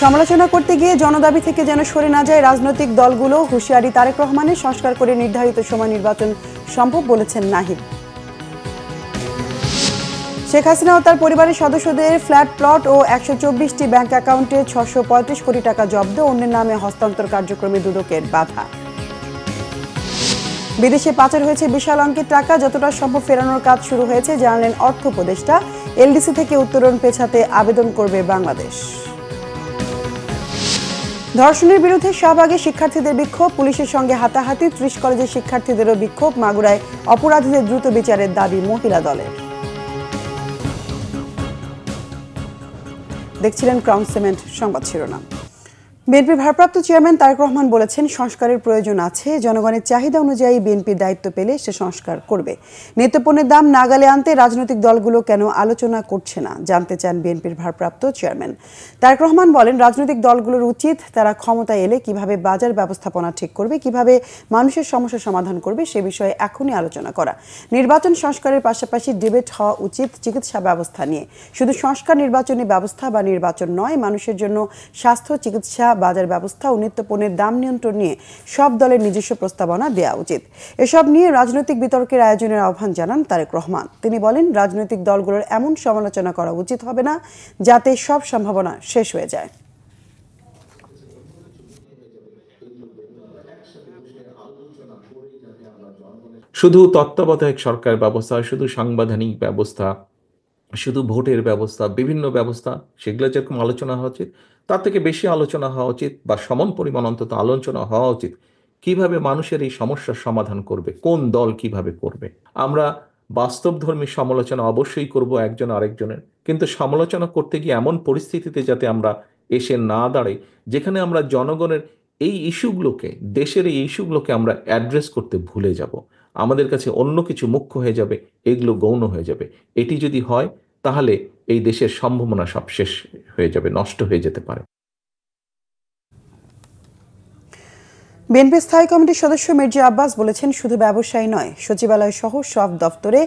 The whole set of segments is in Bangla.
সমালোচনা করতে গিয়ে জনদাবি থেকে যেন সরে না যায় রাজনৈতিক দলগুলো, হুঁশিয়ারি তারেক রহমানের। সংস্কার করে নির্ধারিত সময় নির্বাচন সম্ভব বলেছেন নাহিদ। শেখ হাসিনা ও তার পরিবারের সদস্যদের ফ্ল্যাট প্লট ও ১২৪টি ব্যাংক অ্যাকাউন্টে ৬৩৫ কোটি টাকা জব্দ, অন্যের নামে হস্তান্তর কার্যক্রমে দুদকের বাধা। বিদেশে পাচার হয়েছে বিশাল অঙ্কের টাকা, যতটা সম্ভব ফেরানোর কাজ শুরু হয়েছে জানালেন অর্থ উপদেষ্টা। এলডিসি থেকে উত্তোলন পেছাতে আবেদন করবে বাংলাদেশ। ধর্ষণের বিরুদ্ধে শাহবাগে শিক্ষার্থীদের বিক্ষোভ, পুলিশের সঙ্গে হাতাহাতি, ৩০ কলেজের শিক্ষার্থীদেরও বিক্ষোভ। মাগুরায় অপরাধীদের দ্রুত বিচারের দাবি মহিলা দলের। দেখছিলেন ক্রাউন সিমেন্ট সংবাদ শিরোনাম। বিএনপির ভারপ্রাপ্ত চেয়ারম্যান তারেক রহমান বলেছেন, সংস্কারের প্রয়োজন আছে। জনগণের চাহিদা অনুযায়ী বিএনপি দায়িত্ব পেলে সে সংস্কার করবে। নিত্যপণ্যের দাম নাগালে আনতে রাজনৈতিক দলগুলো কেন আলোচনা করছে না জানতে চান বিএনপির ভারপ্রাপ্ত চেয়ারম্যান। তারেক রহমান বলেন, রাজনৈতিক দলগুলোর উচিত তারা ক্ষমতায় এলে কিভাবে বাজার ব্যবস্থাপনা ঠিক করবে, কিভাবে মানুষের সমস্যা সমাধান করবে সে বিষয়ে এখনই আলোচনা করা। নির্বাচন সংস্কারের পাশাপাশি ডিবেট হওয়া উচিত চিকিৎসা ব্যবস্থা নিয়ে। শুধু সংস্কার নির্বাচনী ব্যবস্থা বা নির্বাচন নয়, মানুষের জন্য স্বাস্থ্য, চিকিৎসা, বাজার ব্যবস্থা ও নিত্যপণ্যের দাম নিয়ন্ত্রণ নিয়ে সব দলের নিজস্ব প্রস্তাবনা দেওয়া উচিত। এসব নিয়ে রাজনৈতিক বিতর্কের আয়োজনের আহ্বান জানান তারেক রহমান। তিনি বলেন, রাজনৈতিক দলগুলোর এমন সমালোচনা করা উচিত হবে না যাতে সব সম্ভাবনা শেষ হয়ে যায়। শুধু তত্ত্বাবধায়ক সরকার ব্যবস্থা, শুধু সাংবিধানিক ব্যবস্থা, শুধু ভোটের ব্যবস্থা, বিভিন্ন ব্যবস্থা, সেগুলো যেরকম আলোচনা হওয়া উচিত, তার থেকে বেশি আলোচনা হওয়া উচিত বা সমান পরিমাণ অন্তত আলোচনা হওয়া উচিত কিভাবে মানুষের এই সমস্যার সমাধান করবে, কোন দল কিভাবে করবে। আমরা বাস্তবধর্মী সমালোচনা অবশ্যই করব একজন আরেকজনের, কিন্তু সমালোচনা করতে গিয়ে এমন পরিস্থিতিতে যাতে আমরা এসে না দাঁড়াই যেখানে আমরা জনগণের এই ইস্যুগুলোকে, দেশের এই ইস্যুগুলোকে আমরা অ্যাড্রেস করতে ভুলে যাব, আমাদের কাছে অন্য কিছু মুখ্য হয়ে যাবে, এগুলো গৌণ হয়ে যাবে। এটি যদি হয় তাহলে এই দেশের সম্ভাবনা সব শেষ হয়ে যাবে, নষ্ট হয়ে যেতে পারে। বিএনপি স্থায়ী কমিটির সদস্য মির্জা আব্বাস বলেছেন, শুধু ব্যবসায়ী নয়, সচিবালয় সহ সব দফতরে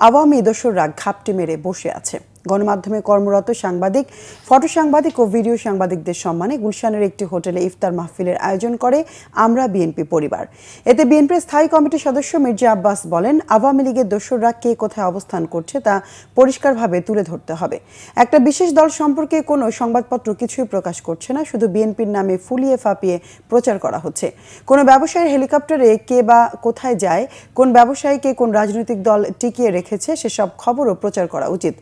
আওয়ামী দোসররা ঘাপটি মেরে বসে আছে। গণমাধ্যমে কর্মরত সাংবাদিক, ফটো সাংবাদিক ও ভিডিও সাংবাদিকদের সম্মানে গুলশানের একটি হোটেলে ইফতার মাহফিলের আয়োজন করে আমরা বিএনপি পরিবার। এতে বিএনপির স্থায়ী কমিটির সদস্য মির্জা আব্বাস বলেন, আওয়ামী লীগের দোসররা কে কোথায় অবস্থান করছে তা পরিষ্কারভাবে তুলে ধরতে হবে। একটা বিশেষ দল সম্পর্কে কোনো সংবাদপত্র কিছুই প্রকাশ করছে না, শুধু বিএনপির নামে ফুলিয়ে ফাঁপিয়ে প্রচার করা হচ্ছে। কোনো ব্যবসায়ীর হেলিকপ্টারে কে বা কোথায় যায়, কোন ব্যবসায়ীকে কোন রাজনৈতিক দল টিকিয়ে রেখেছে সেসব খবরও প্রচার করা উচিত।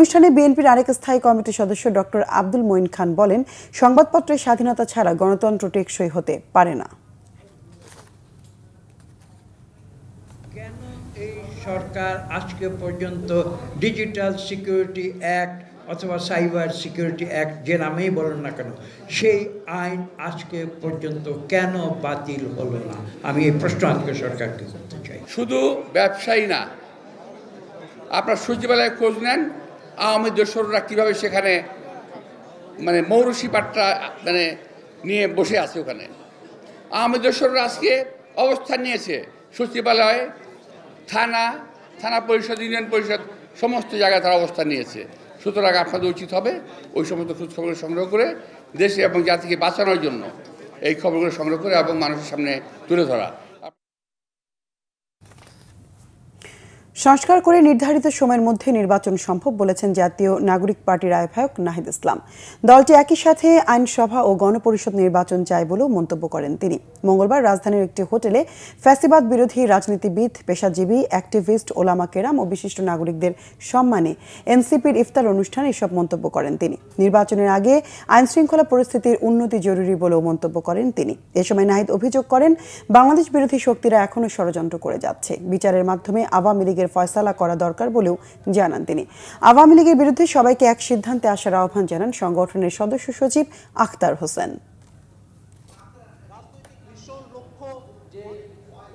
অনুষ্ঠানে বিএনপির আরেক স্থায়ী কমিটির সদস্য ডক্টর আব্দুল মঈন খান বলেন, সংবাদপত্রের স্বাধীনতা ছাড়া গণতন্ত্র টেকসই হতে পারে না। কেন এই সরকার আজকে পর্যন্ত ডিজিটাল সিকিউরিটি অ্যাক্ট অথবা সাইবার সিকিউরিটি অ্যাক্ট যে নামেই বলেন না কেন, সেই আইন আজকে পর্যন্ত কেন বাতিল হলো না? আমি এই প্রশ্ন আজকে সরকারকে করতে চাই। শুধু ব্যবসায়ী না, আপনার সচিবালয়ে খোঁজ নেন, আওয়ামী দোসররা কীভাবে সেখানে মৌরসি পাট্টা নিয়ে বসে আছে। ওখানে আওয়ামী দোসররা আজকে অবস্থান নিয়েছে সচিবালয়, থানা পরিষদ, ইউনিয়ন পরিষদ, সমস্ত জায়গায় তারা অবস্থান নিয়েছে। সুতরাং আপনাদের উচিত হবে ওই সমস্ত খোঁজখবর সংগ্রহ করে দেশে এবং জাতিকে বাঁচানোর জন্য এই খবরগুলো সংগ্রহ করে এবং মানুষের সামনে তুলে ধরা। সংস্কার করে নির্ধারিত সময়ের মধ্যে নির্বাচন সম্ভব বলেছেন জাতীয় নাগরিক পার্টির আহ্বায়ক নাহিদ ইসলাম। দলটি একই সাথে আইনসভা ও গণপরিষদ নির্বাচন চায় বলেও মন্তব্য করেন তিনি। মঙ্গলবার রাজধানীর একটি হোটেলে ফ্যাসিবাদ বিরোধী রাজনীতিবিদ, পেশাজীবী, অ্যাক্টিভিস্ট, ওলামা কেরাম ও বিশিষ্ট নাগরিকদের সম্মানে এনসিপির ইফতার অনুষ্ঠানে এসব মন্তব্য করেন তিনি। নির্বাচনের আগে আইনশৃঙ্খলা পরিস্থিতির উন্নতি জরুরি বলেও মন্তব্য করেন তিনি। এ সময় নাহিদ অভিযোগ করেন, বাংলাদেশ বিরোধী শক্তিরা এখনও ষড়যন্ত্র করে যাচ্ছে। বিচারের মাধ্যমে আওয়ামী লীগের ফয়সালা করা দরকার বলেও জানান তিনি। আওয়ামী লীগের বিরুদ্ধে সবাইকে এক সিদ্ধান্তে আসার আহ্বান জানান সংগঠনের সদস্য সচিব আখতার হোসেন।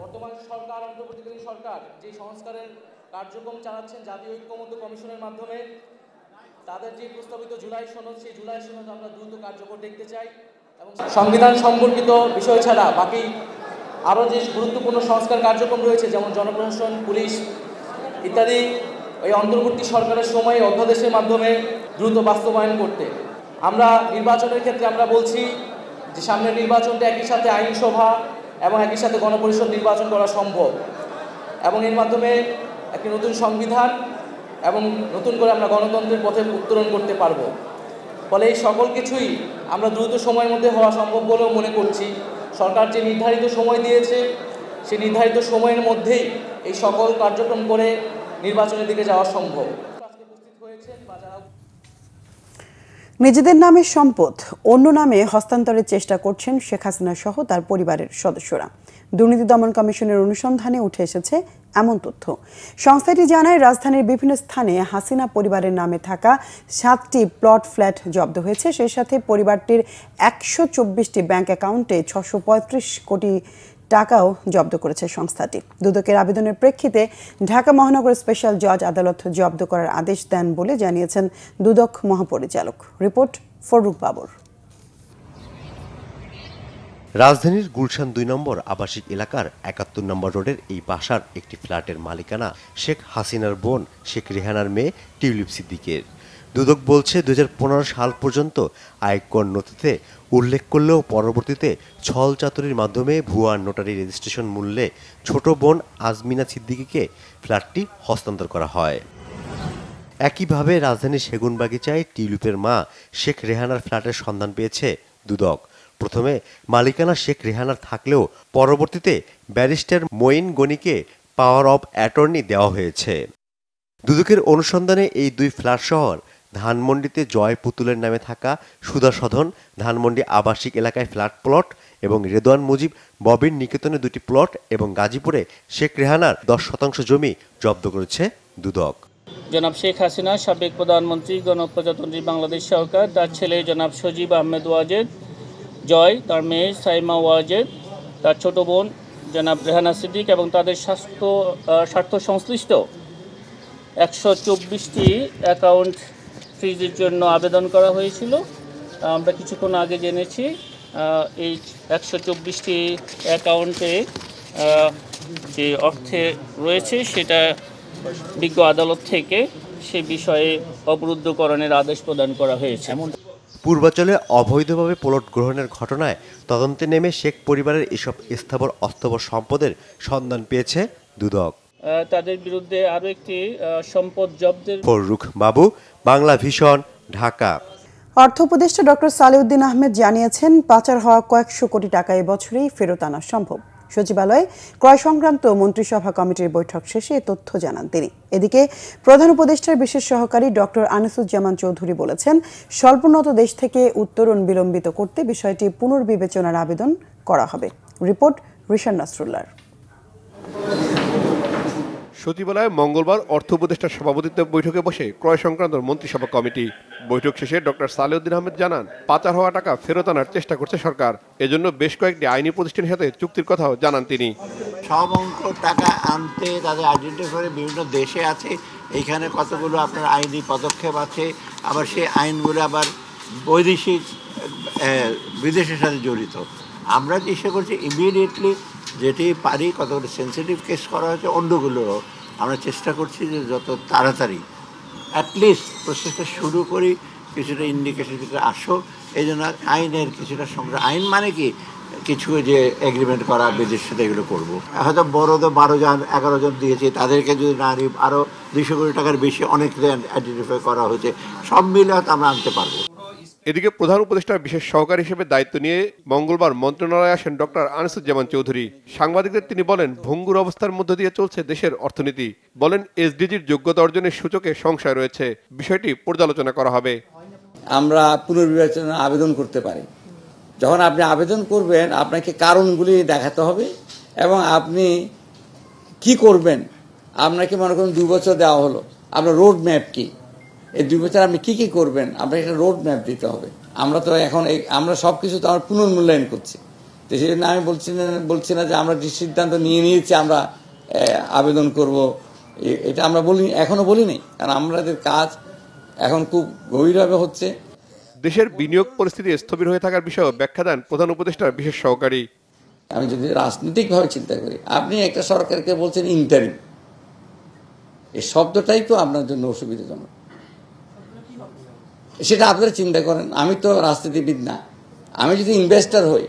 বর্তমান সরকার, অন্তর্বর্তীকালীন সরকার যে সংস্কারের কার্যক্রম চালাচ্ছেন জাতীয় ঐক্যমত্য কমিশনের মাধ্যমে, তাদের যে প্রস্তাবিত জুলাই সনদ, সেই জুলাই সনদ আমরা দ্রুত কার্যকর দেখতে চাই এবং সংবিধান সম্পর্কিত বিষয় ছাড়া বাকি আরও যে গুরুত্বপূর্ণ সংস্কার কার্যক্রম রয়েছে, যেমন জনপ্রশাসন, পুলিশ ইত্যাদি, ওই অন্তর্বর্তী সরকারের সময়ে অধ্যাদেশের মাধ্যমে দ্রুত বাস্তবায়ন করতে। আমরা নির্বাচনের ক্ষেত্রে আমরা বলছি যে সামনের নির্বাচনটা একই সাথে আইনসভা এবং একই সাথে গণপরিষদ নির্বাচন করা সম্ভব এবং এর মাধ্যমে একটি নতুন সংবিধান এবং নতুন করে আমরা গণতন্ত্রের পথে উত্তরণ করতে পারব। ফলে এই সকল কিছুই আমরা দ্রুত সময়ের মধ্যে হওয়া সম্ভব বলেও মনে করছি। সরকার যে নির্ধারিত সময় দিয়েছে সেই নির্ধারিত সময়ের মধ্যেই এই সকল কার্যক্রম করে নির্বাচনের দিকে যাওয়া সম্ভব। নিজেদের নামে সম্পদ অন্য নামে হস্তান্তরের চেষ্টা করছেন শেখ হাসিনা সহ তার পরিবারের সদস্যরা। দুর্নীতি দমন কমিশনের অনুসন্ধানে উঠে এসেছে এমন তথ্য। সংস্থাটি জানায়, রাজধানীর বিভিন্ন স্থানে হাসিনা পরিবারের নামে থাকা 7টি প্লট ফ্ল্যাট জব্দ হয়েছে। সেই সাথে পরিবারটির 124টি ব্যাংক অ্যাকাউন্টে 635 কোটি টাকাও জব্দ করেছে সংস্থাটি। দুদকের আবেদনের প্রেক্ষিতে ঢাকা মহানগর স্পেশাল জজ আদালত জব্দ করার আদেশ দেন বলে জানিয়েছেন দুদক মহাপরিচালক। রিপোর্ট ফররুখ বাবর। রাজধানীর গুলশান 2 নম্বর আবাসিক এলাকার 71 নম্বর রোডের এই বাসার একটি ফ্ল্যাটের মালিকানা শেখ হাসিনার বোন শেখ রেহানার মেয়ে টিউলিপ সিদ্দিকের। দুদক বলছে 2015 সাল পর্যন্ত আয়কর নথিতে উল্লেখ করলেও পরবর্তীতে ছল চাতুরির মাধ্যমে ভুয়া নোটারি রেজিস্ট্রেশন মূল্যে ছোট বোন আজমিনা সিদ্দিকীকে ফ্ল্যাটটি হস্তান্তর করা হয়। একইভাবে রাজধানীর সেগুনবাগিচায় টিউলিপের মা শেখ রেহানার ফ্ল্যাটের সন্ধান পেয়েছে দুদক। প্রথমে মালিকানা শেখ রেহানার থাকলেও পরবর্তীতে ব্যারিস্টার মঈন গনিকে পাওয়ার অব অ্যাটর্নি দেওয়া হয়েছে। দুদকের অনুসন্ধানে এই 2 ফ্ল্যাট শহর ধানমন্ডিতে জয় পুতুলের নামে থাকা সুধা সদন ধানমন্ডি আবাসিক এলাকায় ফ্ল্যাট প্লট এবং রেদওয়ান মুজিব ববির নিকেতনে 2টি প্লট এবং গাজীপুরে শেখ রেহানার 10% জমি জব্দ করেছে দুদক। জনাব শেখ হাসিনা, সাবেক প্রধানমন্ত্রী, গণপ্রজাতন্ত্রী বাংলাদেশ সরকার, তার ছেলে জনাব সজীব আহমেদ ওয়াজেদ জয়, তার মেয়ে সাইমা ওয়াজেদ, তার ছোট বোন জনাব রেহানা সিদ্দিক এবং তাদের স্বার্থ সংশ্লিষ্ট 124টি অ্যাকাউন্ট ফ্রিজের জন্য আবেদন করা হয়েছিল। আমরা কিছুক্ষণ আগে জেনেছি এই 124টি অ্যাকাউন্টে যে অর্থে রয়েছে সেটা বিজ্ঞ আদালত থেকে সে বিষয়ে অবরুদ্ধকরণের আদেশ প্রদান করা হয়েছে। পূর্বাঞ্চলে অবৈধভাবে প্লট গ্রহণের ঘটনায় তদন্তে নেমে শেখ পরিবারের এসব স্থাবর অস্থাবর সম্পদের সন্ধান পেয়েছে দুদক। তাদের বিরুদ্ধে আরও একটি সম্পদ জব্দের। ফররুখ বাবু, বাংলা ভিশন, ঢাকা। অর্থ উপদেষ্টা ডক্টর সালেউদ্দিন আহমেদ জানিয়েছেন, পাচার হওয়া কয়েকশো কোটি টাকা এবছরেই ফেরত আনা সম্ভব। সচিবালয়ে ক্রয় সংক্রান্ত মন্ত্রিসভা কমিটির বৈঠক শেষে এ তথ্য জানান তিনি। এদিকে প্রধান উপদেষ্টার বিশেষ সহকারী ডক্টর আনিসুজ্জামান চৌধুরী বলেছেন, স্বল্পোন্নত দেশ থেকে উত্তরণ বিলম্বিত করতে বিষয়টি পুনর্বিবেচনার আবেদন করা হবে। রিপোর্ট রিশান নাসরুল্লাহ। সচিবালয়ে মঙ্গলবার অর্থ উপদেষ্টার সভাপতিত্বে বৈঠকে বসে ক্রয় সংক্রান্ত মন্ত্রিসভা কমিটি। বৈঠক শেষে ডক্টর সালেউদ্দিন আহমেদ জানান, পাচার হওয়া টাকা ফেরত আনার চেষ্টা করছে সরকার। এজন্য বেশ কয়েকটি আইনি প্রতিষ্ঠানের সাথে চুক্তির কথাও জানান তিনি। সব অঙ্ক টাকা আনতে তাদের আইডেন্টিফাই করে বিভিন্ন দেশে আছে, এইখানে কতগুলো আপনার আইনি পদক্ষেপ আছে, আবার সেই আইনগুলো আবার বৈদেশিক বিদেশের সাথে জড়িত। আমরা চেষ্টা করছি ইমিডিয়েটলি যেটি পারি, কতগুলো সেন্সিটিভ কেস করা হয়েছে, অন্যগুলোরও আমরা চেষ্টা করছি যে যত তাড়াতাড়ি অ্যাটলিস্ট প্রসেসটা শুরু করি, কিছুটা ইন্ডিকেশন ভিতরে আসো। এই জন্য আইনের কিছুটা সংগ্রহ, আইন মানে কি কিছু যে এগ্রিমেন্ট করা বিদেশের সাথে এগুলো করবো। হয়তো বড়দের 12 জন 11 জন দিয়েছি, তাদেরকে যদি না নিই আরও 200 কোটি টাকার বেশি অনেকদের আইডেন্টিফাই করা হয়েছে, সব মিলে হয়তো আমরা আনতে পারবো। এদিকে প্রধান উপদেষ্টার বিশেষ সহকারী হিসেবে দায়িত্ব নিয়ে মঙ্গলবার মন্ত্রণালয়ে আসেন ডক্টর আনিসুজ্জামান চৌধুরী। সাংবাদিকদের তিনি বলেন, ভঙ্গুর অবস্থার মধ্য দিয়ে চলছে দেশের অর্থনীতি। বলেন, এসডিজির যোগ্যতা অর্জনের সূচকে সংশয় রয়েছে, বিষয়টি পর্যালোচনা করা হবে। আমরা পুনর্বিবেচনা আবেদন করতে পারি। যখন আপনি আবেদন করবেন, আপনাকে কারণগুলি দেখাতে হবে এবং আপনি কি করবেন। আপনাকে মনে করুন 2 বছর দেওয়া হলো, আপনার রোড ম্যাপ কি, এই 2 বছর আপনি কি কি করবেন, আপনাকে একটা রোড ম্যাপ দিতে হবে। আমরা তো এখন আমরা সব কিছু তো আমরা পুনর্মূল্যায়ন করছি। তো সেই জন্য আমি বলছি না যে আমরা যে সিদ্ধান্ত নিয়েছি আমরা আবেদন করব, এটা আমরা এখনো বলিনি, কারণ আমাদের কাজ এখন খুব গভীরভাবে হচ্ছে। দেশের বিনিয়োগ পরিস্থিতি স্থবির হয়ে থাকার বিষয়ে ব্যাখ্যা দেন প্রধান উপদেষ্টার বিশেষ সহকারী। আমি যদি রাজনৈতিকভাবে চিন্তা করি, আপনি একটা সরকারকে বলছেন ইন্টারিম, এই শব্দটাই তো আপনার জন্য অসুবিধাজনক। সেটা আপনারা চিন্তা করেন। আমি তো রাজনীতিবিদ না, আমি যদি ইনভেস্টার হই,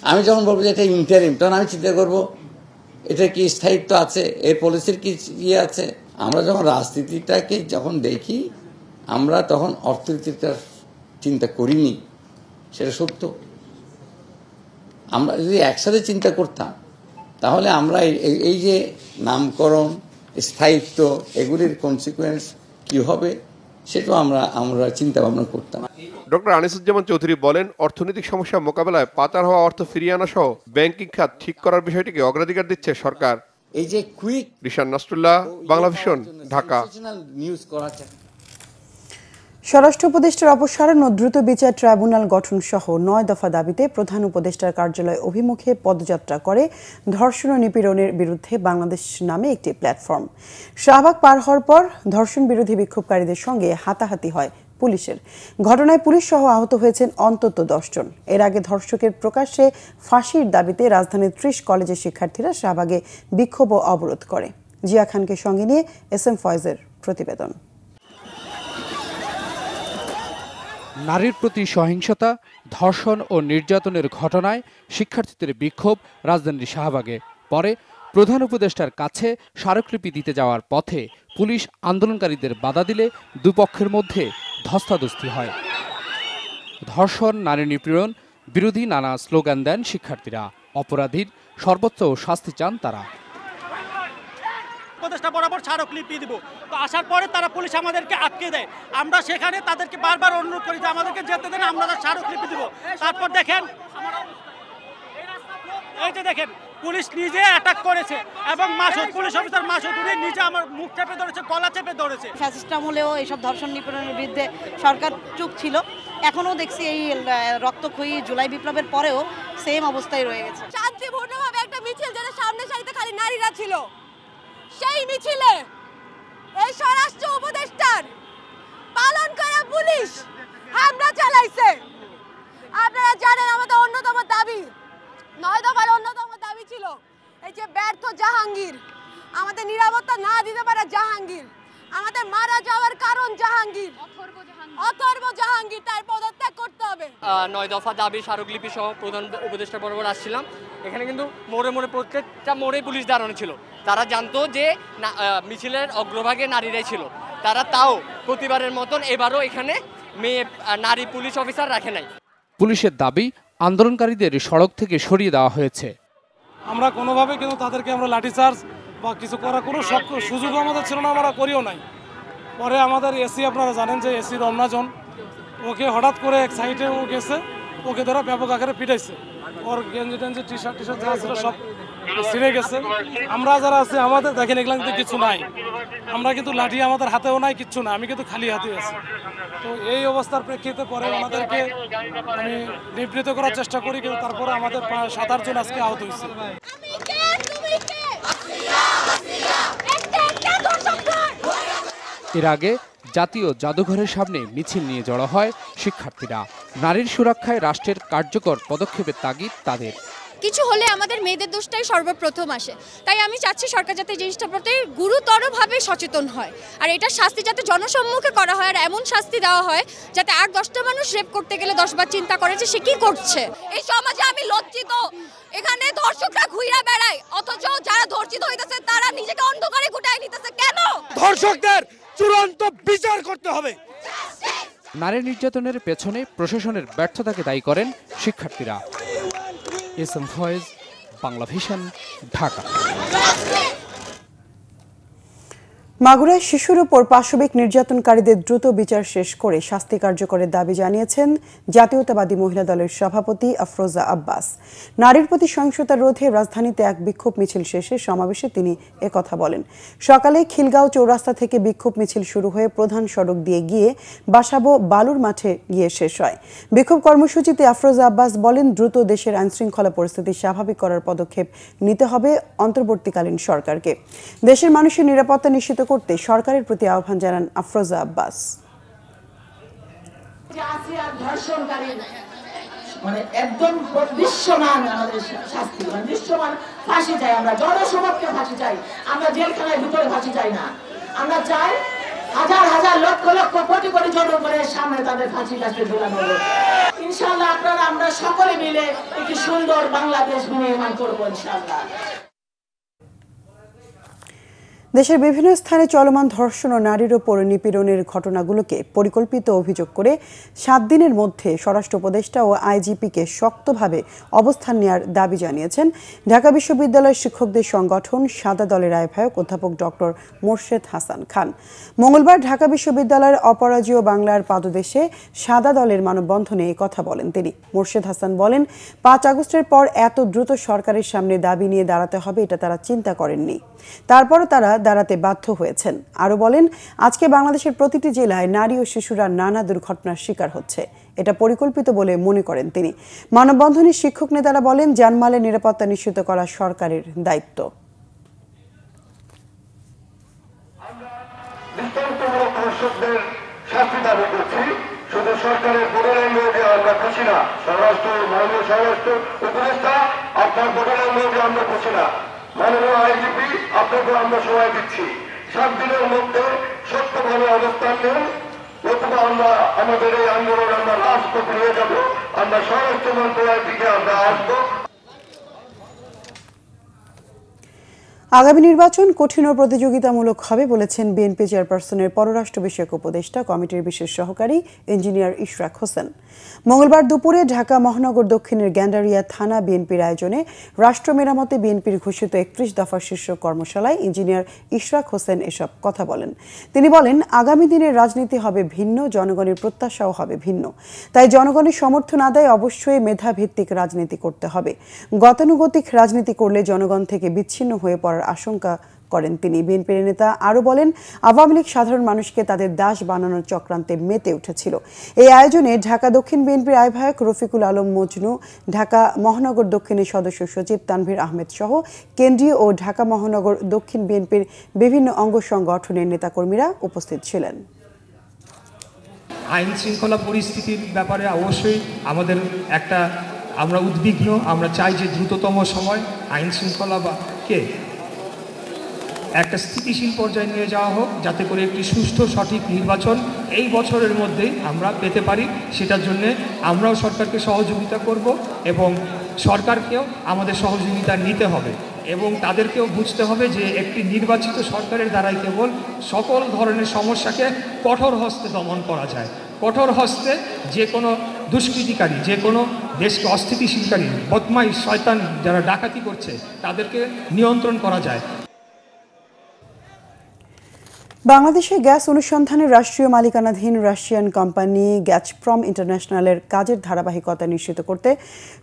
আমি যখন বলবো যে এটা ইন্টারিম, তখন আমি চিন্তা করব এটা কি স্থায়িত্ব আছে, এর পলিসির কি ইয়ে আছে। আমরা যখন রাজনীতিটাকে যখন দেখি, আমরা তখন অর্থনীতিটা চিন্তা করিনি, সেটা সত্য। আমরা যদি একসাথে চিন্তা করতাম, তাহলে আমরা এই যে নামকরণ, স্থায়িত্ব, এগুলির কনসিকুয়েন্স কি হবে সেটাও আমরা চিন্তা ভাবনা করতাম। ডক্টর আনিসুজ্জামান চৌধুরী বলেন, অর্থনৈতিক সমস্যা মোকাবেলায় পাচার হওয়া অর্থ ফিরিয়ে আনা সহ ব্যাংকিং খাত ঠিক করার বিষয়টিকে অগ্রাধিকার দিচ্ছে সরকার। এই যে quick Rishan Nasrullah, Bangla vision, Dhaka. News করা স্বরাষ্ট্র উপদেষ্টার অপসারণ ও দ্রুত বিচার ট্রাইব্যুনাল গঠন সহ 9 দফা দাবিতে প্রধান উপদেষ্টার কার্যালয় অভিমুখে পদযাত্রা করে ধর্ষণ ও নিপীড়নের বিরুদ্ধে বাংলাদেশ নামে একটি প্ল্যাটফর্ম। শাহবাগ পার হওয়ার পর ধর্ষণ বিরোধী বিক্ষোভকারীদের সঙ্গে হাতাহাতি হয় পুলিশের। ঘটনায় পুলিশ সহ আহত হয়েছেন অন্তত 10 জন। এর আগে ধর্ষকের প্রকাশ্যে ফাঁসির দাবিতে রাজধানীর 30 কলেজের শিক্ষার্থীরা শাহবাগে বিক্ষোভ ও অবরোধ করে। জিয়া খানকে সঙ্গে নিয়ে SM ফয়েজের প্রতিবেদন। নারীর প্রতি সহিংসতা, ধর্ষণ ও নির্যাতনের ঘটনায় শিক্ষার্থীদের বিক্ষোভ রাজধানীর শাহবাগে। পরে প্রধান উপদেষ্টার কাছে স্মারকলিপি দিতে যাওয়ার পথে পুলিশ আন্দোলনকারীদের বাধা দিলে দুপক্ষের মধ্যে ধস্তাধস্তি হয়। ধর্ষণ, নারী নিপীড়ন বিরোধী নানা স্লোগান দেন শিক্ষার্থীরা। অপরাধীর সর্বোচ্চ শাস্তি চান তারা। উপদেষ্টা বরাবর স্মারকলিপি দিব, তো আসার পরে তারা পুলিশ আমাদেরকে আটকে দেয়। আমরা সেখানে তাদেরকে বারবার অনুরোধ করি যে আমাদেরকে যেতে দেন, আমরা স্মারকলিপি দিব। তারপর দেখেন, এই যে দেখেন পুলিশ নিজে অ্যাটাক করেছে এবং মাসুদ, পুলিশ অফিসার মাসুদ, উনি নিজে আমার মুখ চেপে ধরেছে, গলা চেপে ধরেছে। ফ্যাসিস্ট আমলেও এইসব ধর্ষণ নিপীড়নের বিরুদ্ধে সরকার চুপ ছিল, এখনও দেখছি এই রক্তক্ষয়ী জুলাই বিপ্লবের পরেও সেম অবস্থায় রয়ে গেছে। শান্তিপূর্ণভাবে একটা মিছিল, যেটা সামনে সারিতে খালি নারীরা ছিল, সেই মিছিলে এই স্বরাষ্ট্র উপদেষ্টার পালন করা পুলিশ হামলা চালাইছে। আপনারা জানেন আমাদের অন্যতম দাবি, 9 দফার অন্যতম দাবি ছিল এই যে ব্যর্থ জাহাঙ্গীর, আমাদের নিরাপত্তা না দিতে পারে জাহাঙ্গীর, আমাদের মারা যাওয়ার কারণ জাহাঙ্গীর, অথর্ব জাহাঙ্গীর, তার পদত্যাগ করতে হবে। 9 দফা দাবি স্মারকলিপি সহ প্রধান উপদেষ্টা বরাবর আসছিলাম। এখানে কিন্তু মোড়ে মোড়ে প্রত্যেকটা মোড়ে পুলিশ দাঁড়ানো ছিল। তারা জানতো যে মিছিলের অগ্রভাগে নারীরাই ছিল, তারা তাও প্রতিবারের মতন এবারও এখানে নারী পুলিশ অফিসার রাখে নাই। পুলিশের দাবি, আন্দোলনকারীদের সড়ক থেকে সরিয়ে দেওয়া হয়েছে। আমরা কোনোভাবে কিন্তু তাদেরকে আমরা লাঠিচার্জ বা কিছু করার কোনো সুযোগ আমাদের ছিল না, আমরা করিও নাই। পরে আমাদের এসি, আপনারা জানেন যে এসি রমনাজন, ওকে হঠাৎ করে এক সাইডে ও গেছে, ওকে ধরা ব্যাপক আকারে পিটাইছে। ওর গেঞ্জি টেঞ্জি টি শার্ট যা ছিল সব ছিঁড়ে গেছে। আমরা যারা আছি আমাদের দেখেন এগুলো কিন্তু কিছু নাই, আমরা কিন্তু লাঠি আমাদের হাতেও নাই, কিচ্ছু না, আমি কিন্তু খালি হাতে আছি। তো এই অবস্থার প্রেক্ষিতে পরে আমাদেরকে আমি নিবৃত করার চেষ্টা করি, কিন্তু তারপরে আমাদের 7-8 জন আজকে আহত হয়েছে। এর আগে জাতীয় জাদুঘরের সামনে মিছিল নিয়ে জড়ো হয় শিক্ষার্থীরা। নারীর সুরক্ষায় রাষ্ট্রের কার্যকর পদক্ষেপের তাগিদ তাদের। কিছু হলে আমাদের মেয়েদের দোষটাই সর্বপ্রথম আসে, তাই আমি চাচ্ছি সরকার যাতে জিনিসটার প্রতি গুরুতরভাবে সচেতন হয়, আর এটা শাস্তি যাতে জনসম্মুখে করা হয়, আর এমন শাস্তি দেওয়া হয় যাতে 8-10টা মানুষ রেপ করতে গেলে 10 বার চিন্তা করে যে সে কি করছে। এই সমাজে আমি লজ্জিত, এখানে ধর্ষকরা ঘুরে বেড়ায়, অথচ যারা ধর্ষিত হইতেছে তারা নিজেকে অন্ধকারে গুটায় নিতেছে। কেন? ধর্ষকদের চূড়ান্ত বিচার করতে হবে। নারী নির্যাতনের পেছনে প্রশাসনের ব্যর্থতাকে দায়ী করেন শিক্ষার্থীরা। SM Foyez, Bangla vision, Dhaka. মাগুরায় শিশুর উপর পাশবিক নির্যাতনকারীদের দ্রুত বিচার শেষ করে শাস্তি কার্যকরের দাবি জানিয়েছেন জাতীয়তাবাদী মহিলা দলের সভাপতি আফরোজা আব্বাস। নারীর প্রতি সহিংসতা রোধে রাজধানীতে এক বিক্ষোভ মিছিল শেষে সমাবেশে তিনি একথা বলেন। সকালে খিলগাঁও চৌরাস্তা থেকে বিক্ষোভ মিছিল শুরু হয়ে প্রধান সড়ক দিয়ে গিয়ে বাসাবো বালুর মাঠে গিয়ে শেষ হয়। বিক্ষোভ কর্মসূচিতে আফরোজা আব্বাস বলেন, দ্রুত দেশের আইনশৃঙ্খলা পরিস্থিতি স্বাভাবিক করার পদক্ষেপ নিতে হবে অন্তর্বর্তীকালীন সরকারকে। দেশের মানুষের নিরাপত্তা নিশ্চিত করতে সরকারের প্রতি আহ্বান জানান আফরোজা আব্বাস। একদম দৃশ্যমান আমাদের শাস্তি, দৃশ্যমান ফাঁসি চাই, আমরা জনসমক্ষে ফাঁসি চাই, আমরা জেলখানায় ভিতরে ফাঁসি চাই না। আমরা চাই হাজার হাজার লক্ষ লক্ষ কোটি কোটি জনগণের সামনে তাদের ফাঁসি কাস্টে ঝুলানো হলো। ইনশাআল্লাহ আপনারা আমরা সকলে মিলে একটি সুন্দর বাংলাদেশ নির্মাণ করবো ইনশাআল্লাহ। দেশের বিভিন্ন স্থানে চলমান ধর্ষণ ও নারীর ওপর নিপীড়নের ঘটনাগুলোকে পরিকল্পিত অভিযোগ করে 7 দিনের মধ্যে স্বরাষ্ট্র উপদেষ্টা ও আইজিপিকে শক্তভাবে অবস্থান নেওয়ার দাবি জানিয়েছেন ঢাকা বিশ্ববিদ্যালয়ের শিক্ষকদের সংগঠন সাদা দলের আহ্বায়ক অধ্যাপক ডক্টর মোর্শেদ হাসান খান। মঙ্গলবার ঢাকা বিশ্ববিদ্যালয়ের অপরাজেয় বাংলার পাদদেশে সাদা দলের মানববন্ধনে এই কথা বলেন তিনি। মোর্শেদ হাসান বলেন, 5 আগস্টের পর এত দ্রুত সরকারের সামনে দাবি নিয়ে দাঁড়াতে হবে এটা তারা চিন্তা করেননি, তারপরও তারা দাঁড়াতে বাধ্য হয়েছেন। আরও বলেন, আজকে বাংলাদেশের প্রতিটি জেলায় নারী ও শিশুরা নানা দুর্ঘটনার শিকার হচ্ছে, এটা পরিকল্পিত বলে মনে করেন তিনি। মানববন্ধনে শিক্ষক নেতারা বলেন, জানমালের নিরাপত্তা নিশ্চিত করা সরকারের দায়িত্ব। শুধু সরকারের বডি ল্যাঙ্গুয়েজে আমরা খুশি না, মাননীয় স্বরাষ্ট্র উপদেষ্টা আপনার বডি ল্যাঙ্গুয়েজে আমরা খুশি না, মাননীয় আইজিপি আপনাকে আমরা সময় দিচ্ছি, 7 দিনের মধ্যে সত্যভাবে অবস্থান নেন, নতুবা আমরা আমাদের এই আন্দোলন আমরা রাজপথ নিয়ে যাব, আমরা স্বরাষ্ট্র মন্ত্রণালয়ের দিকে আমরা আসবো। আগামী নির্বাচন কঠিন ও প্রতিযোগিতামূলক হবে বলেছেন বিএনপি চেয়ারপারসনের পররাষ্ট্র বিষয়ক উপদেষ্টা কমিটির বিশেষ সহকারী ইঞ্জিনিয়ার ইশরাক হোসেন। মঙ্গলবার দুপুরে ঢাকা মহানগর দক্ষিণের গ্যান্ডারিয়া থানা বিএনপির আয়োজনে রাষ্ট্র মেরামতে বিএনপির ঘোষিত 31 দফার শীর্ষ কর্মশালায় ইঞ্জিনিয়ার ইশরাক হোসেন এসব কথা বলেন। তিনি বলেন, আগামী দিনের রাজনীতি হবে ভিন্ন, জনগণের প্রত্যাশাও হবে ভিন্ন, তাই জনগণের সমর্থন আদায় অবশ্যই মেধাভিত্তিক রাজনীতি করতে হবে। গতানুগতিক রাজনীতি করলে জনগণ থেকে বিচ্ছিন্ন হয়ে পড়ার আশঙ্কা করেন তিনি। বিএনপির নেতা আরও বলেন, আওয়ামী লীগ সাধারণ মানুষকে তাদের দাস বানানোর চক্রান্তে মেতে উঠেছিল। এই আয়োজনে ঢাকা দক্ষিণ বিএনপির আহ্বায়ক রফিকুল আলম মজনু, ঢাকা মহানগর দক্ষিণের সদস্য সচিব তানভীর আহমেদ সহ কেন্দ্রীয় ও ঢাকা মহানগর দক্ষিণ বিএনপির বিভিন্ন অঙ্গ সংগঠনের নেতাকর্মীরা উপস্থিত ছিলেন। আইন শৃঙ্খলা পরিস্থিতির ব্যাপারে অবশ্যই আমাদের আমরা উদ্বিগ্ন। আমরা চাই যে দ্রুততম সময় আইন শৃঙ্খলাকে একটা স্থিতিশীল পর্যায়ে নিয়ে যাওয়া হোক, যাতে করে একটি সুষ্ঠু সঠিক নির্বাচন এই বছরের মধ্যেই আমরা পেতে পারি। সেটার জন্য আমরাও সরকারকে সহযোগিতা করব এবং সরকারকেও আমাদের সহযোগিতা নিতে হবে এবং তাদেরকেও বুঝতে হবে যে একটি নির্বাচিত সরকারের দ্বারাই কেবল সকল ধরনের সমস্যাকে কঠোর হস্তে দমন করা যায়। কঠোর হস্তে যে কোনো দুষ্কৃতিকারী, যে কোনো দেশকে অস্থিতিশীলকারী, বদমাইশ, শয়তান যারা ডাকাতি করছে তাদেরকে নিয়ন্ত্রণ করা যায়। বাংলাদেশে গ্যাস অনুসন্ধানের রাষ্ট্রীয় মালিকানাধীন রাশিয়ান কোম্পানি গ্যাজপ্রম ইন্টারন্যাশনালের কাজের ধারাবাহিকতা নিশ্চিত করতে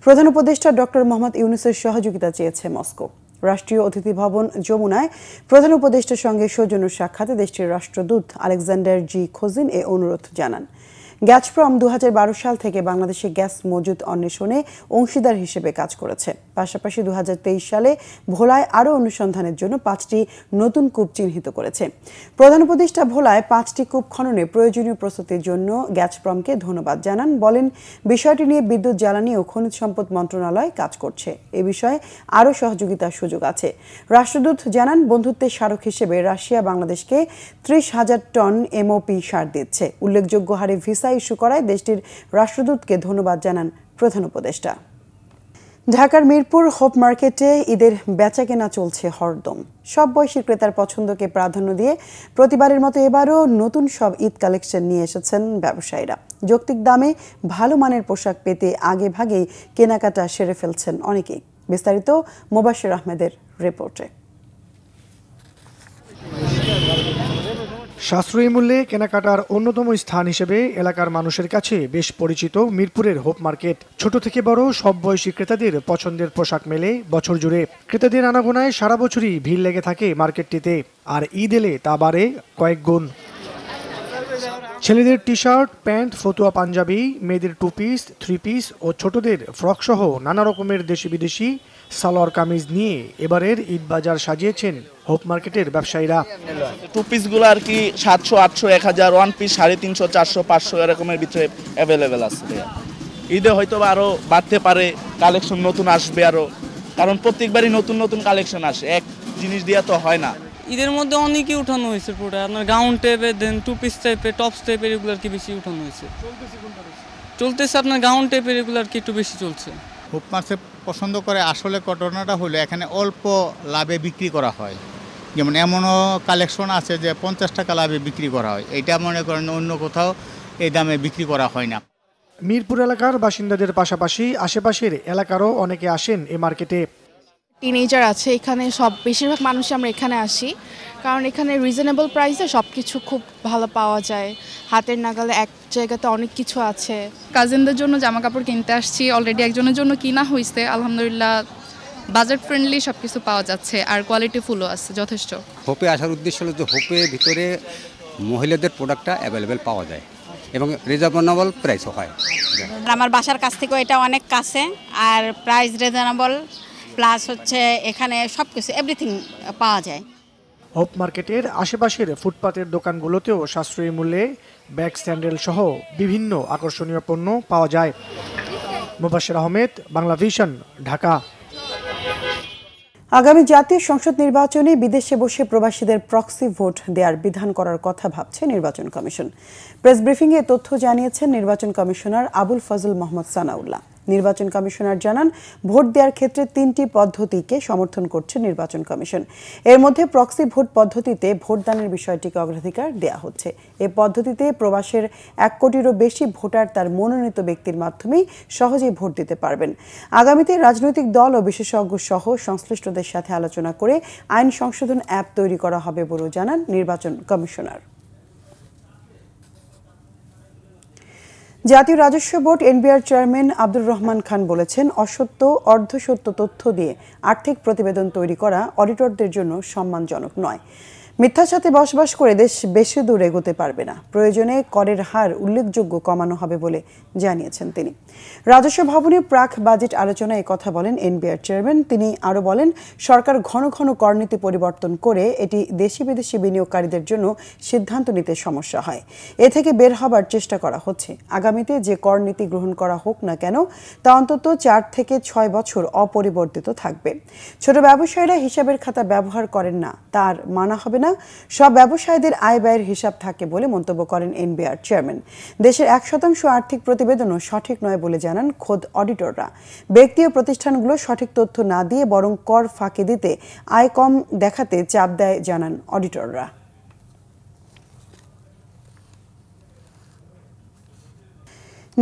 প্রধান উপদেষ্টা ডক্টর মোহাম্মদ ইউনূসের সহযোগিতা চেয়েছে মস্কো। রাষ্ট্রীয় অতিথি ভবন যমুনায় প্রধান উপদেষ্টার সঙ্গে সৌজন্য সাক্ষাতে দেশটির রাষ্ট্রদূত আলেকজান্ডার জি খোজিন এ অনুরোধ জানান। গ্যাজপ্রম 2012 সাল থেকে বাংলাদেশে গ্যাস মজুদ অন্বেষণে অংশীদার হিসেবে কাজ করেছে। পাশাপাশি 2023 সালে ভোলায় আরও অনুসন্ধানের জন্য 5টি নতুন কূপ চিহ্নিত করেছে। প্রধান উপদেষ্টা ভোলায় 5টি কূপ খননে প্রয়োজনীয় প্রস্তুতির জন্য গ্যাজপ্রমকে ধন্যবাদ জানান। বলেন, বিষয়টি নিয়ে বিদ্যুৎ, জ্বালানি ও খনিজ সম্পদ মন্ত্রণালয় কাজ করছে। এ বিষয়ে আরও সহযোগিতার সুযোগ আছে। রাষ্ট্রদূত জানান, বন্ধুত্বের স্মারক হিসেবে রাশিয়া বাংলাদেশকে 30,000 টন এমওপি সার দিচ্ছে। উল্লেখযোগ্য হারে ভিসা ইস্যু করায় দেশটির রাষ্ট্রদূতকে ধন্যবাদ জানান প্রধান উপদেষ্টা। ঢাকার মিরপুর হোপ মার্কেটে ঈদের বেচাকেনা চলছে হরদম। সব বয়সী ক্রেতার পছন্দকে প্রাধান্য দিয়ে প্রতিবারের মতো এবারও নতুন সব ঈদ কালেকশন নিয়ে এসেছেন ব্যবসায়ীরা। যৌক্তিক দামে ভালো মানের পোশাক পেতে আগে ভাগেই কেনাকাটা সেরে ফেলছেন অনেকেই। বিস্তারিত মোবাশ্বের আহমেদের রিপোর্টে। সাশ্রয়ী মূল্যে কেনাকাটার অন্যতম স্থান হিসেবে এলাকার মানুষের কাছে বেশ পরিচিত মিরপুরের হোপ মার্কেট। ছোট থেকে বড় সব বয়সী ক্রেতাদের পছন্দের পোশাক মেলে বছর জুড়ে। ক্রেতাদের আনাগোনায় সারা বছরই ভিড় লেগে থাকে মার্কেটটিতে, আর ঈদ এলে তা বাড়ে কয়েক গুণ। ছেলেদের টি শার্ট, প্যান্ট, ফতুয়া পাঞ্জাবি, মেয়েদের 2 পিস, 3 পিস ও ছোটদের ফ্রক সহ নানা রকমের দেশি বিদেশি সালোয়ার কামিজ নিয়ে এবারের ঈদ বাজার সাজিয়েছেন হোপ মার্কেটের ব্যবসায়ীরা। 2 পিসগুলো আর কি 700, 800, 1000, 1 পিস 350, 400, 500 এরকমের ভিতরে অ্যাভেলেবেল আছে। ঈদে হয়তো আরও বাড়তে পারে, কালেকশন নতুন আসবে আরও, কারণ প্রত্যেকবারই নতুন নতুন কালেকশন আসে, এক জিনিস দিয়ে তো হয় না। ঈদের মধ্যে অনেকই উঠানো হয়েছে পুরো, আপনার গাউন টাইপের, দেন টু পিস টাইপের, টপস টাইপের, এগুলো আর কি বেশি উঠানো হয়েছে। চলতেছে আপনার গাউন টাইপের, এগুলো আর কি একটু বেশি চলছে। হুপ মার্কেট পছন্দ করে আসলে ঘটনাটা হলো এখানে অল্প লাভে বিক্রি করা হয়। যেমন এমনও কালেকশন আছে যে 50 টাকা লাভে বিক্রি করা হয়, এটা মনে করেন অন্য কোথাও এই দামে বিক্রি করা হয় না। মিরপুর এলাকার বাসিন্দাদের পাশাপাশি আশেপাশের এলাকারও অনেকে আসেন এই মার্কেটে। টিনেজার আছে এখানে, সব বেশিরভাগ মানুষ আমরা এখানে আসি কারণ এখানে রিজনেবল প্রাইসে সব কিছু খুব ভালো পাওয়া যায়, হাতের নাগালে এক জায়গাতে অনেক কিছু আছে। কাজিনদের জন্য জামা কাপড় কিনতে আসছি, অলরেডি একজনের জন্য কিনা হয়েছে, আলহামদুলিল্লাহ বাজেট ফ্রেন্ডলি সব কিছু পাওয়া যাচ্ছে আর কোয়ালিটি ফুলও আছে যথেষ্ট। হোপে আসার উদ্দেশ্য হলো যে হোপের ভিতরে মহিলাদের প্রোডাক্টটা অ্যাভেলেবেল পাওয়া যায় এবং রিজনেবল প্রাইসও হয়। আমার বাসার কাছ থেকেও এটা অনেক কাছে আর প্রাইস রিজনেবল, প্লাস হচ্ছে এখানে সব কিছু এভরিথিং পাওয়া যায়। হোপ মার্কেটের আশেপাশের ফুটপাতের দোকানগুলোতেও সাশ্রয়ী মূল্যে ব্যাগ, স্যান্ডেল সহ বিভিন্ন আকর্ষণীয় পণ্য পাওয়া যায়। মুবাশির আহমেদ, বাংলা ভিশন, ঢাকা। আগামী জাতীয় সংসদ নির্বাচনে বিদেশে বসে প্রবাসীদের প্রক্সি ভোট দেওয়ার বিধান করার কথা ভাবছে নির্বাচন কমিশন। প্রেস ব্রিফিংয়ে তথ্য জানিয়েছেন নির্বাচন কমিশনার আবুল ফজল মোহাম্মদ সানাউল্লাহ। নির্বাচন কমিশনার জানান, ভোট দেওয়ার ক্ষেত্রে 3টি পদ্ধতিকে সমর্থন করছে নির্বাচন কমিশন। এর মধ্যে প্রক্সি ভোট পদ্ধতিতে ভোটদানের বিষয়টিকে অগ্রাধিকার দেওয়া হচ্ছে। এই পদ্ধতিতে প্রবাসের 1 কোটিরও বেশি ভোটার তার মনোনীত ব্যক্তির মাধ্যমেই সহজেই ভোট দিতে পারবেন। আগামীতে রাজনৈতিক দল ও বিশেষজ্ঞ সহ সংশ্লিষ্টদের সাথে আলোচনা করে আইন সংশোধন অ্যাপ তৈরি করা হবে বলে জানান নির্বাচন কমিশনার। জাতীয় রাজস্ব board NBR chairman Abdur Rahman Khan বলেছেন, অসত্য, অর্ধসত্য তথ্য দিয়ে আর্থিক প্রতিবেদন তৈরি করা অডিটরদের জন্য সম্মানজনক নয়। মিথ্যার সাথে বসবাস করে দেশ বেশি দূর এগোতে পারবে না। প্রয়োজনে করের হার উল্লেখযোগ্য কমানো হবে বলে জানিয়েছেন তিনি। রাজস্ব ভবনে প্রাক বাজেট আলোচনায় কথা বলেন এনবিআর চেয়ারম্যান। তিনি আরও বলেন, সরকার ঘন ঘন করনীতি পরিবর্তন করে এটি দেশি বিদেশি বিনিয়োগকারীদের জন্য সিদ্ধান্ত নিতে সমস্যা হয়। এ থেকে বের হবার চেষ্টা করা হচ্ছে। আগামীতে যে করনীতি গ্রহণ করা হোক না কেন তা অন্তত 4 থেকে 6 বছর অপরিবর্তিত থাকবে। ছোট ব্যবসায়ীরা হিসাবের খাতা ব্যবহার করেন না, তার মানা হবে না। সব ব্যবসায়ীদের আয় ব্যয়ের হিসাব থাকে বলে মন্তব্য করেন এনবিআর চেয়ারম্যান। দেশের 1% আর্থিক প্রতিবেদনও সঠিক নয় বলে জানান খোদ অডিটররা। ব্যক্তি ও প্রতিষ্ঠানগুলো সঠিক তথ্য না দিয়ে বরং কর ফাঁকি দিতে, আয় কম দেখাতে চাপ দেয় জানান অডিটররা।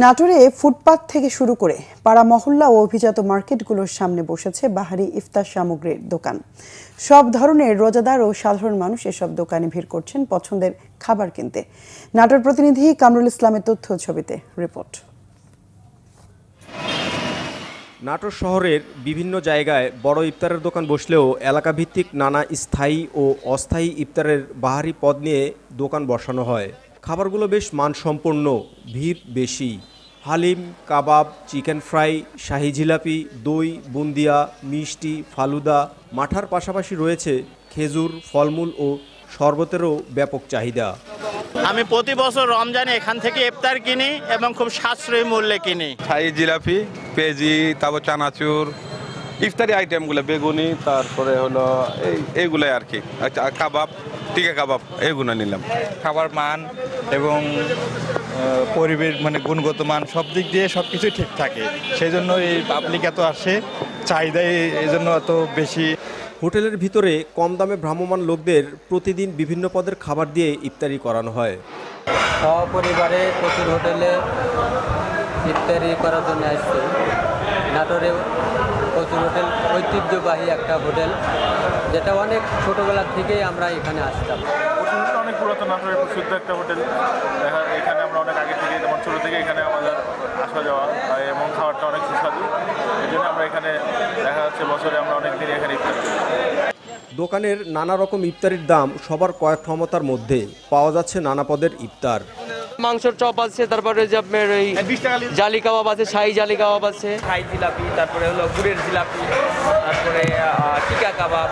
নাটোরে ফুটপাত থেকে শুরু করে পাড়া মহল্লা ও অভিজাত মার্কেটগুলোর সামনে বসেছে বাহারি ইফতার সামগ্রীর দোকান। সব ধরনের রোজাদার ও সাধারণ মানুষ এসব দোকানে ভিড় করছেন পছন্দের খাবার কিনতে। নাটোর প্রতিনিধি কামরুল ইসলামের তথ্য ছবিতে রিপোর্ট। নাটোর শহরের বিভিন্ন জায়গায় বড় ইফতারের দোকান বসলেও এলাকাভিত্তিক নানা স্থায়ী ও অস্থায়ী ইফতারের বাহারি পদ নিয়ে দোকান বসানো হয়। খাবারগুলো বেশ মানসম্পন্ন, ভিড় বেশি। হালিম, কাবাব, চিকেন ফ্রাই, শাহি জিলাপি, দই, বুন্দিয়া, মিষ্টি, ফালুদা, মাঠার পাশাপাশি রয়েছে খেজুর, ফলমূল ও শরবতেরও ব্যাপক চাহিদা। আমি প্রতি বছর রমজানে এখান থেকে ইফতার কিনি এবং খুব সাশ্রয়ী মূল্যে কিনি। শাহি জিলাপি, পেঁয়াজি, তারপর চানাচুর, ইফতারি আইটেমগুলো, বেগুনি, তারপরে হলো এইগুলোই আর কি, কাবাব, টিকা কাবাব, এইগুলো নিলাম। খাবার মান এবং পরিবেশ মানে গুণগত মান সব দিক দিয়ে সব কিছুই ঠিক থাকে, সেই জন্য এই পাবলিক এত আসে, চাহিদা এই জন্য এত বেশি। হোটেলের ভিতরে কম দামে ভ্রাম্যমাণ লোকদের প্রতিদিন বিভিন্ন পদের খাবার দিয়ে ইফতারি করানো হয়। সপরিবারে প্রচুর হোটেলে ইফতারি করার জন্য আসছে। নাটোরে প্রচুর হোটেল, ঐতিহ্যবাহী একটা হোটেল, যেটা অনেক ছোটবেলা থেকেই আমরা এখানে আসতাম। অনেক পুরাতন নাটোরের প্রসিদ্ধ একটা হোটেল, এখানে আমরা অনেক আগে থেকে, যেমন ছোটো থেকে এখানে আমাদের আসা যাওয়া এবং খাবারটা অনেক সুস্বাদু। এই জন্য আমরা এখানে দেখা যাচ্ছে বছরে আমরা অনেক দিন এখানে ইফতার করি। দোকানের নানা রকম ইফতারির দাম সবার কয়েক ক্ষমতার মধ্যে। পাওয়া যাচ্ছে নানা পদের ইফতার। মাংসর চপ আছে, তারপরে যে আপনার ওই জালি কাবাব আছে, শাহি জালি কাবাব আছে, শাহি জিলাপি, তারপরে হলো গুড়ের জিলাপি, তারপরে টিকা কাবাব।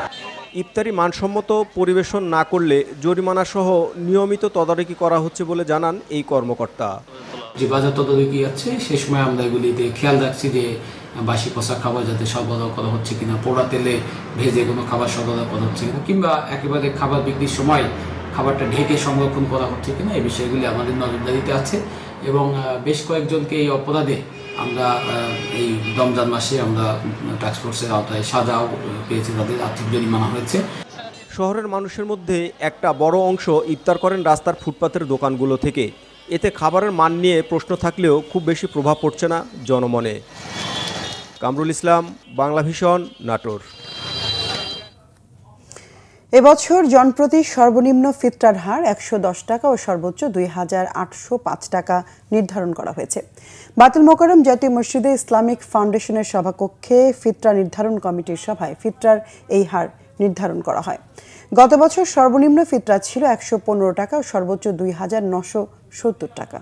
ইফতারি মানসম্মত পরিবেশন না করলে জরিমানা সহ নিয়মিত তদারকি করা হচ্ছে বলে জানান এই কর্মকর্তা। যে বাজার তদারকি আছে সে সময় আমরা এগুলিতে খেয়াল রাখছি যে বাসি পচা খাবার যাতে সরবরাহ করা হচ্ছে কিনা, পোড়া তেলে ভেজে কোনো খাবার সরবরাহ করা হচ্ছে কিনা, কিংবা একেবারে খাবার বিক্রির সময় খাবারটা ঢেকে সংরক্ষণ করা হচ্ছে কিনা, এই বিষয়গুলি আমাদের নজরদারিতে আছে। এবং বেশ কয়েকজনকে এই অপরাধে আমরা এই রমজান মাসে আমরা টাস্কফোর্সের আওতায় সাজাও পেয়েছে, তাদের আর্থিক জরিমানা হয়েছে। শহরের মানুষের মধ্যে একটা বড় অংশ ইফতার করেন রাস্তার ফুটপাতের দোকানগুলো থেকে। এতে খাবারের মান নিয়ে প্রশ্ন থাকলেও খুব বেশি প্রভাব পড়ছে না জনমনে। কামরুল ইসলাম, বাংলা ভিশন, নাটোর। এবছর জনপ্রতি সর্বনিম্ন ফিতরার হার 110 টাকা ও সর্বোচ্চ 2805 টাকা নির্ধারণ করা হয়েছে। বাতুল মোকাররম জাতীয় মসজিদে ইসলামিক ফাউন্ডেশনের সভাকক্ষে ফিতরা নির্ধারণ কমিটির সভায় ফিতরার এই হার নির্ধারণ করা হয়। গত বছর সর্বনিম্ন ফিতরা ছিল 115 টাকা ও সর্বোচ্চ 2970 টাকা।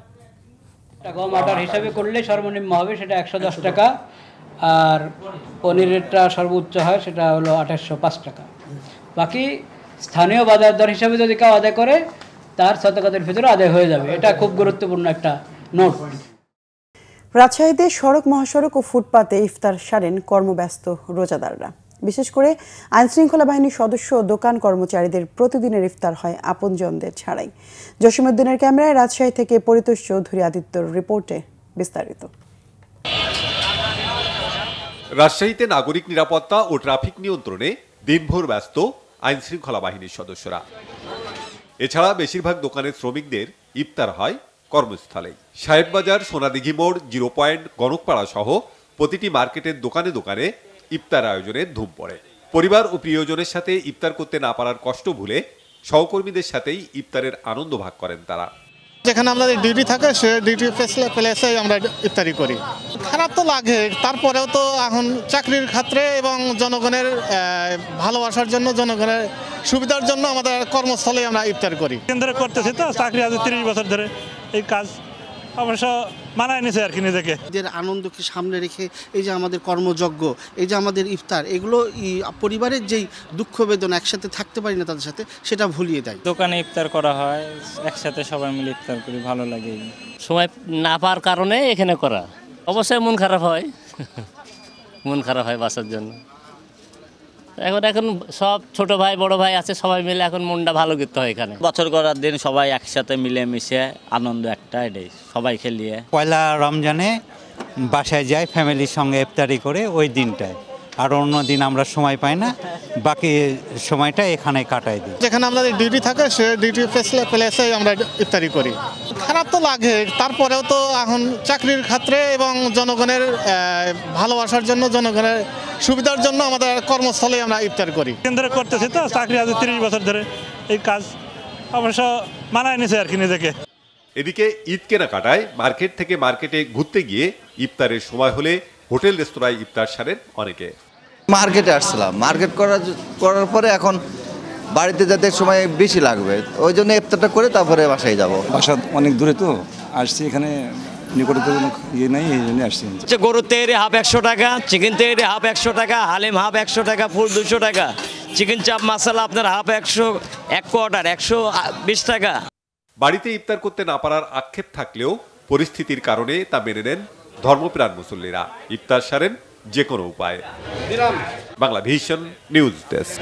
গম আটার হিসাবে করলে সর্বনিম্ন হবে সেটা 110 টাকা, আর পনিরেরটা সর্বোচ্চ হয় সেটা হলো 2805 টাকা। বাকি স্থানীয় বাজার দর হিসাবে যদি কেউ আদায় করে তার সাদাকাতের ভিতরে আদায় হয়ে যাবে। এটা খুব গুরুত্বপূর্ণ একটা নোট। রাজশাহীতে সড়ক, মহাসড়ক ও ফুটপাতে ইফতার সারেন কর্মব্যস্ত রোজাদাররা। বিশেষ করে আইনশৃঙ্খলা বাহিনীর সদস্য ও দোকান কর্মচারীদের প্রতিদিনের ইফতার হয় আপনজনদের ছাড়াই। জসিমউদ্দিনের ক্যামেরায় রাজশাহী থেকে পরিতোষ চৌধুরী আদিত্যর রিপোর্টে বিস্তারিত। রাজশাহীতে নাগরিক নিরাপত্তা ও ট্রাফিক নিয়ন্ত্রণে দিনভর ব্যস্ত আইনশৃঙ্খলা বাহিনীর সদস্যরা। এছাড়া বেশিরভাগ দোকানের শ্রমিকদের ইফতার হয় কর্মস্থলেই। সাহেববাজার, সোনাদিঘি মোড়, 0 পয়েন্ট, গণকপাড়া সহ প্রতিটি মার্কেটের দোকানে দোকানে ইফতার আয়োজনের ধুম পড়ে। পরিবার ও প্রিয়জনের সাথে ইফতার করতে না পারার কষ্ট ভুলে সহকর্মীদের সাথেই ইফতারের আনন্দ ভাগ করেন তারা। যেখানে আমাদের ডিউটি থাকে সে ডিউটি প্লেসে আমরা ইফতারি করি। খারাপ তো লাগে, তারপরেও তো এখন চাকরির ক্ষেত্রে এবং জনগণের ভালোবাসার জন্য, জনগণের সুবিধার জন্য আমাদের কর্মস্থলে আমরা ইফতার করি। কেন্দ্রে করতেছি তো চাকরি আজ 30 বছর ধরে এই কাজ, অবশ্য মানায় নিছে আর কি নিজেকে। এদের আনন্দকে সামনে রেখে এই যে আমাদের কর্মযজ্ঞ, এই যে আমাদের ইফতার, এগুলো পরিবারের যেই দুঃখ বেদনা একসাথে থাকতে পারি না তাদের সাথে, সেটা ভুলিয়ে দেয়। দোকানে ইফতার করা হয়, একসাথে সবাই মিলে ইফতার করি, ভালো লাগে। সময় না পাওয়ার কারণে এখানে করা, অবশ্যই মন খারাপ হয়, মন খারাপ হয় বাসার জন্য। এখন সব ছোট ভাই বড় ভাই আছে, সবাই মিলে এখন মনটা ভালো করতে হয় এখানে। বছর করার দিন সবাই একসাথে মিলে মিশে আনন্দ একটা, এটাই সবাই খেলিয়ে। পয়লা রমজানে বাসায় যাই ফ্যামিলির সঙ্গে ইফতারি করে ওই দিনটায়, আর অন্য দিন আমরা সময় পাই না, বাকি সময়টা এখানে কাটাই দিই। যেখানে আমাদের ডিউটি থাকে সে ডিউটি প্লেসে আমরা ইফতারি করি। খারাপ তো লাগে, তারপরেও তো এখন চাকরির ক্ষেত্রে এবং জনগণের ভালোবাসার জন্য, জনগণের সুবিধার জন্য আমাদের কর্মস্থলে আমরা ইফতার করি। কেন্দ্রে করতেছি তো চাকরি আজ 30 বছর ধরে এই কাজ, অবশ্য মানায় নিছে আর কি নিজেকে। এদিকে ঈদ কেনাকাটায় মার্কেট থেকে মার্কেটে ঘুরতে গিয়ে ইফতারের সময় হলে হোটেল রেস্তোরাঁয় ইফতার সারেন অনেকে। মার্কেটে আসছিলাম, মার্কেট করার পরে এখন বাড়িতে যেতে সময় বেশি লাগবে, ওই জন্য ইফতারটা করে তারপরে বাসায় যাব। বাসা অনেক দূরে তো আসছি, এখানে নিকটে তো কোনো ইয়ে নাই, এই জন্য আসছি। গরুর তেহারি হাফ 100 টাকা, চিকেন তেহারি হাফ 100 টাকা, হালিম হাফ 100 টাকা, ফুল 200 টাকা, চিকেন চাপ মশলা আপনার হাফ 100, 1 কোয়ার্টার 120 টাকা। বাড়িতে ইফতার করতে না পারার আক্ষেপ থাকলেও পরিস্থিতির কারণে তা মেনে নেন ধর্মপ্রাণ মুসল্লিরা। ইফতার সারেন যে কোনো উপায়ে। Bangla vision news desk.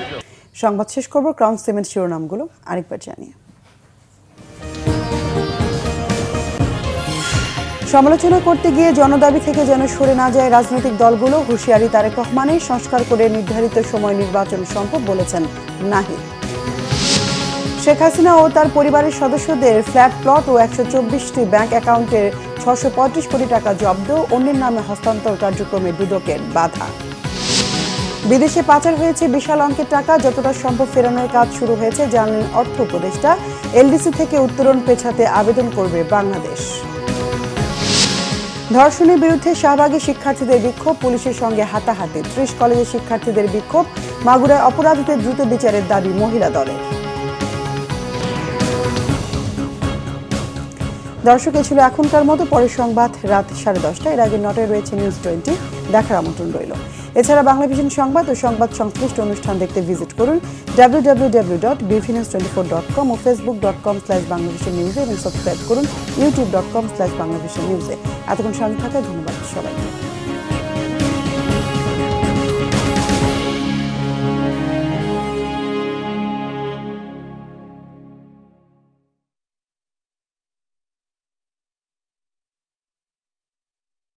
সংবাদ শেষ করব ক্রাউন সিমেন্ট শিরোনামগুলো আরেকবার জানিয়ে। সমালোচনা করতে গিয়ে জনদাবি থেকে যেন সরে না যায় রাজনৈতিক দলগুলো, হুঁশিয়ারি তারেক রহমানের। সংস্কার করে নির্ধারিত সময় নির্বাচন সম্ভব বলেছেন নাহিদ। শেখ হাসিনা ও তার পরিবারের সদস্যদের ফ্ল্যাট প্লট ও 124টি ব্যাংক অ্যাকাউন্টের 635 কোটি টাকা জব্দ, অন্যের নামে হস্তান্তর কার্যক্রমে দুদকের বাধা। বিদেশে পাচার হয়েছে বিশাল অঙ্কের টাকা, যতটা সম্ভব ফেরানোর কাজ শুরু হয়েছে জানালেন অর্থ উপদেষ্টা। এলডিসি থেকে উত্তোলন পেছাতে আবেদন করবে বাংলাদেশ। ধর্ষণের বিরুদ্ধে শাহবাগী শিক্ষার্থীদের বিক্ষোভ, পুলিশের সঙ্গে হাতাহাতি। 30 কলেজের শিক্ষার্থীদের বিক্ষোভ, মাগুরায় অপরাধীদের দ্রুত বিচারের দাবি মহিলা দলের। দর্শক, এ ছিল এখনকার মতো। পরের সংবাদ রাত 10:30। এর আগে নটায় রয়েছে নিউজ 20, দেখার আমন্ত্রণ রইল। এছাড়া বাংলাভিশন সংবাদ ও সংবাদ সংশ্লিষ্ট অনুষ্ঠান দেখতে ভিজিট করুন www.bvnews24.com ও facebook.com/banglavishnnews এবং সাবস্ক্রাইব করুন youtube.com/banglavishnnews। এতক্ষণ সঙ্গে থাকায় ধন্যবাদ সবাইকে।